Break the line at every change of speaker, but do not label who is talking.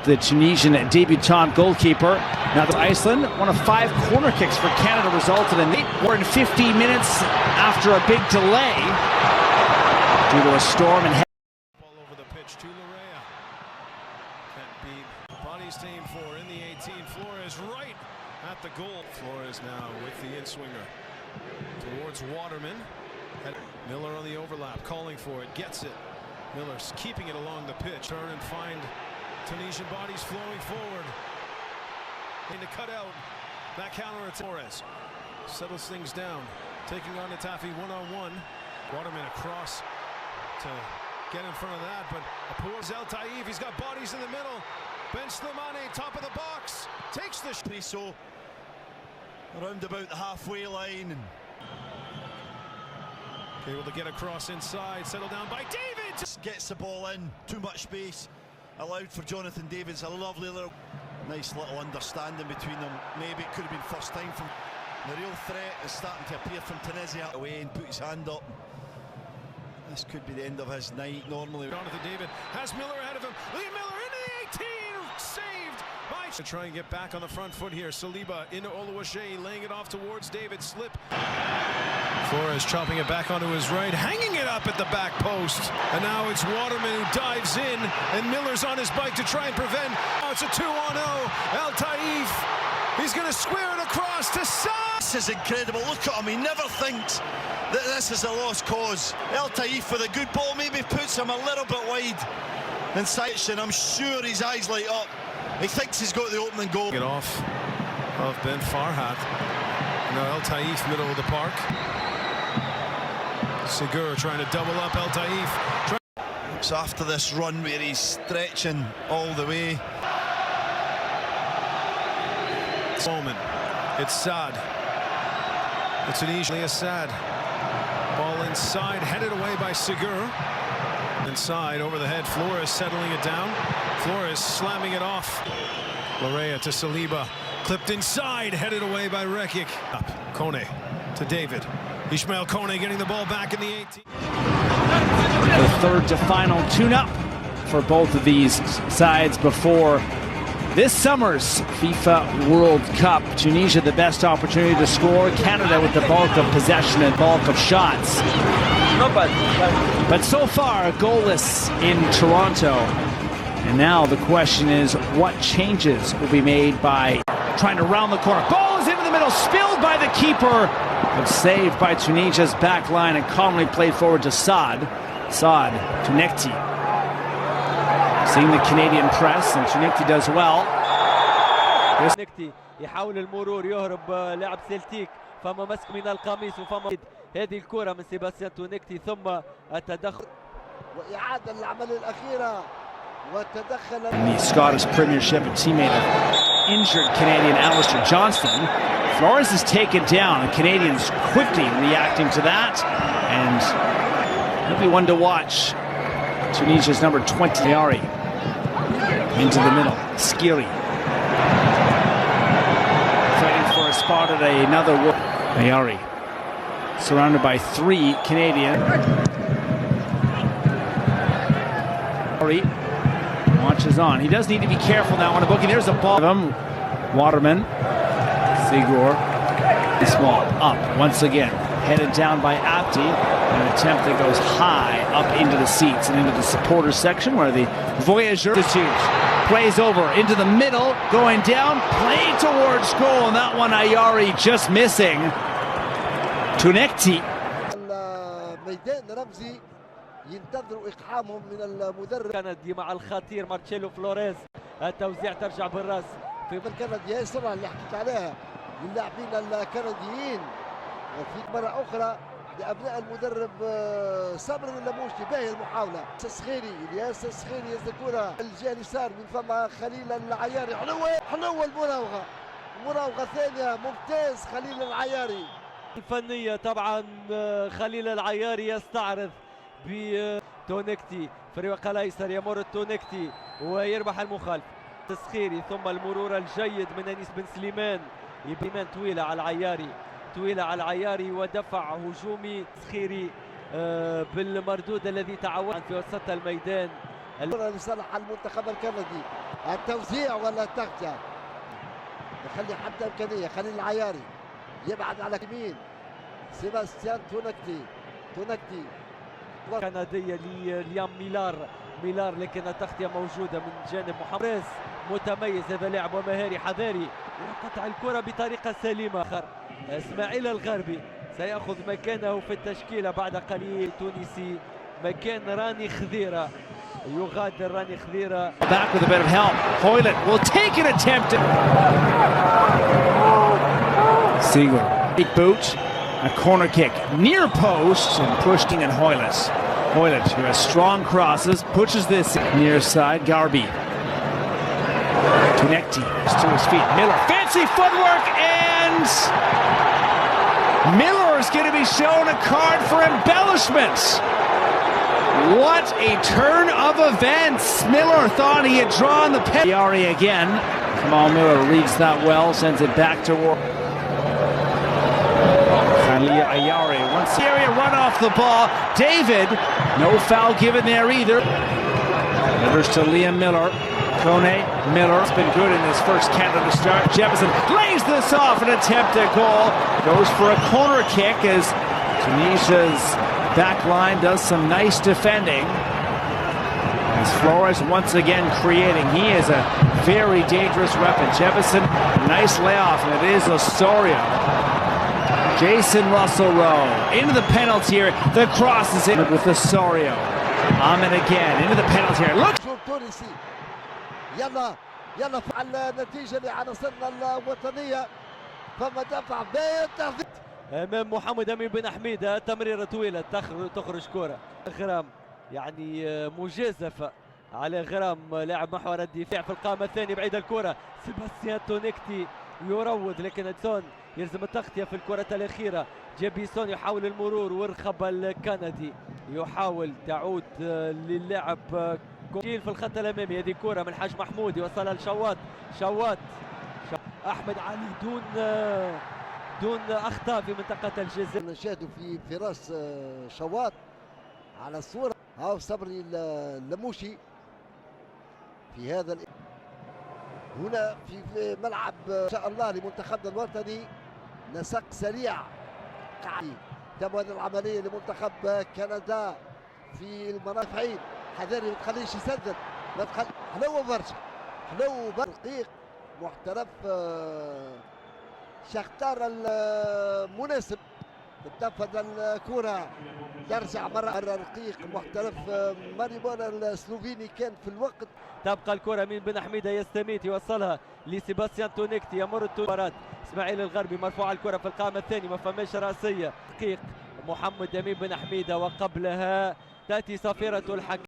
the Tunisian debutant goalkeeper. Now Iceland, one of 5 corner kicks for Canada resulted in 8 more than 15 minutes after a big delay due to a storm and
ball over the pitch to Larea. Can't beat Bonnie's team for in the 18. Flores right at the goal. Flores now with the in-swinger towards Waterman. Miller on the overlap, calling for it, gets it. Miller's keeping it along the pitch. Turn and find Tunisian bodies flowing forward. In the cutout, that counter at Flores. Settles things down, taking on Itafi one-on-one. Waterman across to get in front of that, but a poor El Taif. He's got bodies in the middle. Ben Slimani, top of the box, takes the
so around about the halfway line.
Able to get across inside, settled down by David.
Just gets the ball in, too much space allowed for Jonathan Davids. A lovely little, nice little understanding between them. Maybe it could have been first time from. The real threat is starting to appear from Tunisia away and put his hand up. This could be the end of his night. Normally,
Jonathan David has Miller ahead of him. Lee Miller into the 18, saved by. To try and get back on the front foot here. Saliba into Oluwaseyi, laying it off towards David. Slip. Flores chopping it back onto his right, hanging it up at the back post. And now it's Waterman who dives in, and Miller's on his bike to try and prevent. Now it's a 2-on-0. El Taif, he's going to square it across to Saad.
This is incredible. Look at him. He never thinks that this is a lost cause. El Taif with a good ball maybe puts him a little bit wide inside, and I'm sure his eyes light up. He thinks he's got the opening goal.
Get off of Ben Farhat. Now El Taif, middle of the park. Segur trying to double up El Taif.
It's after this run where he's stretching all the way.
Moment. It's Saad. It's Tunisia Saad. Ball inside, headed away by Segur. Inside, over the head, Flores settling it down. Flores slamming it off. Larea to Saliba. Clipped inside, headed away by Rekic. Up, Kone to David. Ismail Kone getting the ball back in the 18.
The third to final tune-up for both of these sides before this summer's FIFA World Cup. Tunisia the best opportunity to score. Canada with the bulk of possession and bulk of shots. But so far, goalless in Toronto. And now the question is, what changes will be made by trying to round the corner? Ball is into the middle, spilled by the keeper, but saved by Tunisia's back line and calmly played forward to Saad. Saad to Nekti. Seeing the Canadian press, and Tunekti does well.
نكتي يحاول المرور، يهرب لاعب سلتيك، فما مسك من القميص وفما هذه الكرة من سيباستيان تونكتي، ثم التدخل
وإعادة للعملية الأخيرة والتدخل.
In the Scottish Premiership, a teammate of injured Canadian Alistair Johnston. Flores is taken down, and Canadians quickly reacting to that, and it'll be one to watch. Tunisia's number 20, Ayari, into the middle. Skiri fighting for a spot at another. Ayari surrounded by 3 Canadian. Ayari launches on. He does need to be careful now on a booking. There's a ball. Waterman, Segur, small up once again. Headed down by Abdi, an attempt that goes high up into the seats and into the supporters section where the Voyageur plays over into the middle, going down, played towards goal, and that one Ayari just missing. Tunekti.
الميدان رمزي ينتظروا إقحامهم من المدرب.
كندي مع الخطير مارتشيلو فلوريز، التوزيع ترجع بالراس
في الكندي ياسر اللي حكيت عليها للاعبين الكنديين. وفي مرة أخرى لأبناء المدرب صابر اللموشي. باهي المحاولة. الصخيري الياس الصخيري يزد الكرة الجهة اليسار من فم خليل العياري. حلوة المراوغة. مراوغة ثانية ممتاز خليل العياري.
الفنية طبعا خليل العياري يستعرض بتونكتي في الرواق الايسر، يمر التونكتي ويربح المخالف. الصخيري ثم المرور الجيد من انيس بن سليمان. يبيمان طويلة على العياري، طويلة على العياري ودفع هجومي صخيري بالمردود الذي تعود في وسط الميدان
الكرة لصالح المنتخب الكندي. التوزيع ولا التغطية، يخلي حتى إمكانية. خليل العياري يبعد على اليمين، سيباستيان تونكتي
كندية ليام ميلار لكن التغطية موجودة من جانب محمد. متميز هذا لاعب ومهاري حذاري وقطع الكرة بطريقة سليمة. اسماعيل الغربي سيأخذ مكانه في التشكيلة بعد قليل. تونسي مكان راني خذيرة، يغادر راني خذيرة.
Back with a bit of help. Hoyland will take an attempt. Siegel. Big boot. A corner kick. Near post and pushed in Hoyland. Hoyland who has strong crosses. Pushes this near side. Garbi. Tunekti is to his feet. Miller. Fancy footwork and Miller is going to be shown a card for embellishment. What a turn of events. Miller thought he had drawn the pen. Ayari again. Kamal Miller reads that well, sends it back to work. Khalil Ayari once the area run off the ball. David, no foul given there either. Miller's to Liam Miller. Kone Miller has been good in his first Canada start. Jefferson lays this off an attempt at goal. Goes for a corner kick as Tunisia's back line does some nice defending. As Flores once again creating. He is a very dangerous weapon. Jefferson, nice layoff, and it is Osorio. Jason Russell-Rowe into the penalty area. The cross is in with Osorio. Ahmed again into the penalty area. Look.
تونسي يلا فعل النتيجة لعناصرنا الوطنية. فما دفع باين
امام محمد امين بن حميده. تمريره طويله تخرج كره. غرام يعني مجازفه على غرام لاعب محور الدفاع في القائمه الثانيه. بعيد الكره. سيباستيان تونكتي يروض لكن ادسون يلزم التغطيه في الكره الاخيره. جيبيسون يحاول المرور وارخب الكندي يحاول تعود للاعب في الخط الامامي. هذه كره من حاج محمود يوصلها لشوات. احمد علي دون اخطاء في منطقه الجزاء.
نشاهدوا في فراس شواط على الصوره. هاو صبري اللموشي في هذا هنا في ملعب ان شاء الله لمنتخبنا الوطني. نسق سريع تبعا العمليه لمنتخب كندا في المرافعين. حذاري ما تخليش يسدد. حلوه برشا دقيق محترف شختار المناسب تنفذ الكرة. ترجع مرة رقيق محترف ماريبور السلوفيني كان في الوقت.
تبقى الكرة من بن حميدة يستميت يوصلها لسيباستيان تونكتي. يمر التمرات. اسماعيل الغربي مرفوع الكرة في القائمة الثانية ما فماش رأسية. دقيق محمد امين بن حميدة وقبلها تأتي صافرة الحكم.